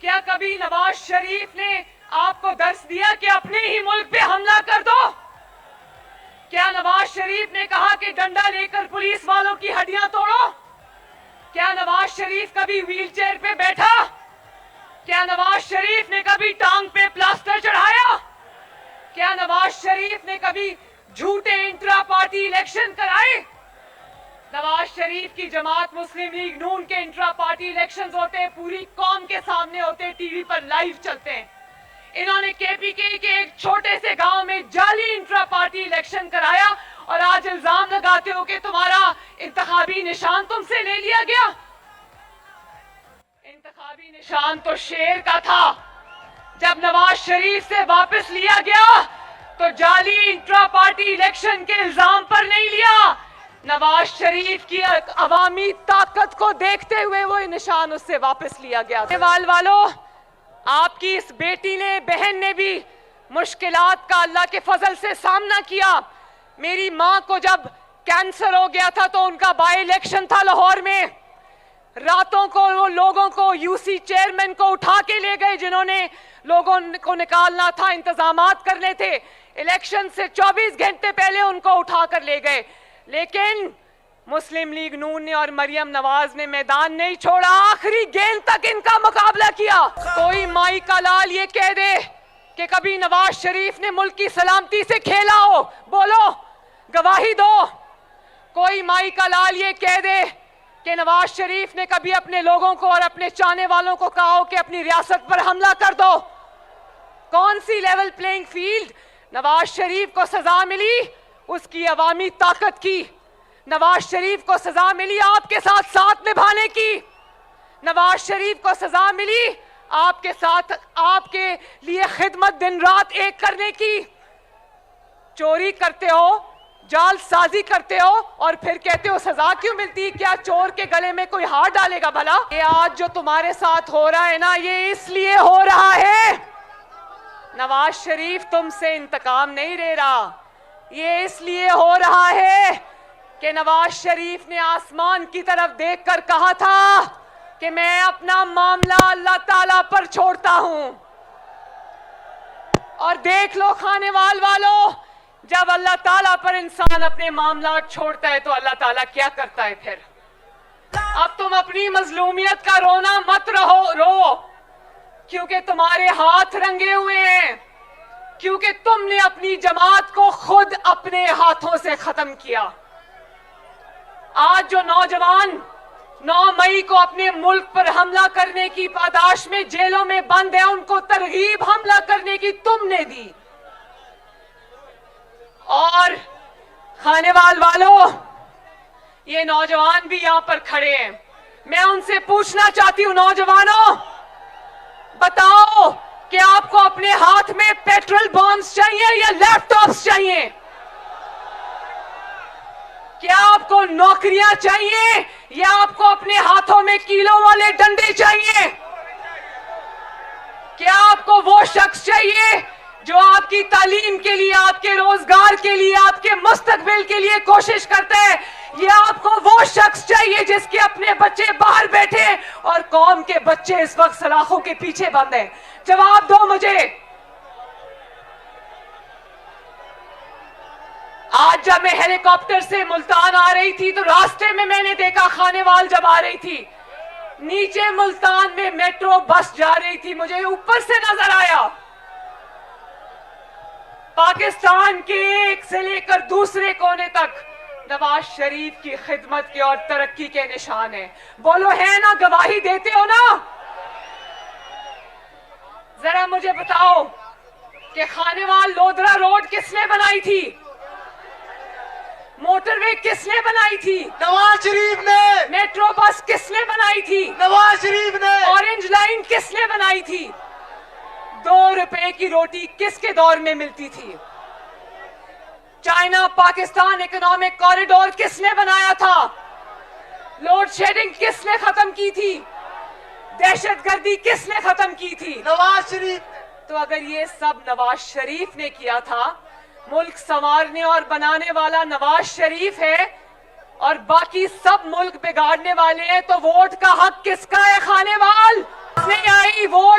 کیا کبھی نواز شریف نے آپ کو درس دیا کہ اپنے ہی ملک پہ حملہ کر دو؟ کیا نواز شریف نے کہا کہ ڈنڈا لے کر پولیس والوں کی ہڈیاں توڑو؟ کیا نواز شریف کبھی ویل چیئر پہ بیٹھا؟ کیا نواز شریف نے کبھی ٹانگ پہ پلاسٹر چڑھایا؟ کیا نواز شریف نے کبھی جھوٹے انٹرا پارٹی الیکشن کرائے؟ نواز شریف کی جماعت مسلم لیگ نون کے انٹرا پارٹی الیکشنز ہوتے ہیں، پوری قوم کے سامنے ہوتے ہیں، ٹی وی پر لائیو چلتے ہیں۔ انہوں نے کے پی کے ایک چھوٹے سے گاؤں میں جعلی انٹرا پارٹی الیکشن کرایا اور آج الزام لگاتے ہو کہ تمہارا انتخابی نشان تم سے لے لیا گیا۔ انتخابی نشان تو شیر کا تھا، جب نواز شریف سے واپس لیا گیا تو جعلی انٹرا پارٹی الیکشن کے الزام پر نہیں لیا۔ نواز شریف کی عوامی طاقت کو دیکھتے ہوئے وہ نشان اس سے واپس لیا گیا۔ والو، آپ کی اس بیٹی نے، بہن نے بھی مشکلات کا اللہ کے فضل سے سامنا کیا۔ میری ماں کو جب کینسر ہو گیا تھا تو ان کا بائی الیکشن تھا لاہور میں، راتوں کو وہ لوگوں کو یو سی چیئرمین کو اٹھا کے لے گئے جنہوں نے لوگوں کو نکالنا تھا، انتظامات کرنے تھے، الیکشن سے 24 گھنٹے پہلے ان کو اٹھا کر لے گئے، لیکن مسلم لیگ نون نے اور مریم نواز نے میدان نہیں چھوڑا، آخری گیند تک ان کا مقابلہ کیا۔ کوئی مائی کا لال یہ کہہ دے کہ کبھی نواز شریف نے ملک کی سلامتی سے کھیلا ہو، بولو، گواہی دو۔ کوئی مائی کا لال یہ کہہ دے کہ نواز شریف نے کبھی اپنے لوگوں کو اور اپنے چاہنے والوں کو کہا ہو کہ اپنی ریاست پر حملہ کر دو۔ کون سی level playing field? Nawaz Sharif کو سزا ملی اس کی عوامی طاقت کی، نواز شریف کو سزا ملی آپ کے ساتھ ساتھ نبھانے کی، نواز شریف کو سزا ملی آپ کے ساتھ، آپ کے لیے خدمت دن رات ایک کرنے کی۔ چوری کرتے ہو، جال سازی کرتے ہو اور پھر کہتے ہو سزا کیوں ملتی؟ کیا چور کے گلے میں کوئی ہاتھ ڈالے گا بھلا؟ یہ آج جو تمہارے ساتھ ہو رہا ہے نا، یہ اس لیے ہو رہا ہے، نواز شریف تم سے انتقام نہیں لے رہا، یہ اس لیے ہو رہا ہے کہ نواز شریف نے آسمان کی طرف دیکھ کر کہا تھا کہ میں اپنا معاملہ اللہ تعالیٰ پر چھوڑتا ہوں۔ اور دیکھ لو خانے والو، جب اللہ تعالیٰ پر انسان اپنے معاملات چھوڑتا ہے تو اللہ تعالیٰ کیا کرتا ہے پھر؟ اب تم اپنی مظلومیت کا رونا مت رو، کیونکہ تمہارے ہاتھ رنگے ہوئے ہیں، کیونکہ تم نے اپنی جماعت کو خود اپنے ہاتھوں سے ختم کیا۔ آج جو نوجوان 9 مئی کو اپنے ملک پر حملہ کرنے کی پاداش میں جیلوں میں بند ہیں، ان کو ترغیب حملہ کرنے کی تم نے دی۔ اور خانے والو، یہ نوجوان بھی یہاں پر کھڑے ہیں، میں ان سے پوچھنا چاہتی ہوں، نوجوانوں بتاؤ کہ آپ کو اپنے ہاتھ میں پیٹرول بامز چاہیے یا لیپ ٹاپس چاہیے؟ کیا آپ کو نوکریاں چاہیے یا آپ کو اپنے ہاتھوں میں کیلوں والے ڈنڈے چاہیے؟ کیا آپ کو وہ شخص چاہیے جو آپ کی تعلیم کے لیے، آپ کے روزگار کے لیے، آپ کے مستقبل کے لیے کوشش کرتا ہے؟ یا آپ کو وہ شخص چاہیے جس کے اپنے بچے باہر بیٹھے اور قوم کے بچے اس وقت سلاخوں کے پیچھے بند ہیں؟ جواب دو مجھے۔ آج جب میں ہیلی کاپٹر سے ملتان آ رہی تھی تو راستے میں میں نے دیکھا خانے وال جب آ رہی تھی، نیچے ملتان میں میٹرو بس جا رہی تھی، مجھے اوپر سے نظر آیا پاکستان کے ایک سے لے کر دوسرے کونے تک نواز شریف کی خدمت کے اور ترقی کے نشان ہیں۔ بولو ہے نا، گواہی دیتے ہو نا؟ ذرا مجھے بتاؤ کہ خانے وال لودھرا روڈ کس نے بنائی تھی؟ موٹر وے کس نے بنائی تھی؟ نواز شریف نے۔ میٹرو بس کس نے بنائی تھی؟ نواز شریف نے۔ اورنج لائن کس نے بنائی تھی؟ 2 روپے کی روٹی کس کے دور میں ملتی تھی؟ چائنا پاکستان اکنامک کوریڈور کس نے بنایا تھا؟ لوڈ شیڈنگ کس نے ختم کی تھی؟ دہشت گردی کس نے ختم کی تھی؟ نواز شریف۔ تو اگر یہ سب نواز شریف نے کیا تھا، ملک سنوارنے اور بنانے والا نواز شریف ہے، اور باقی سب ملک بگاڑنے والے ہیں، تو ووٹ کا حق کس کا ہے خانے وال؟ نہیں آئی ووٹ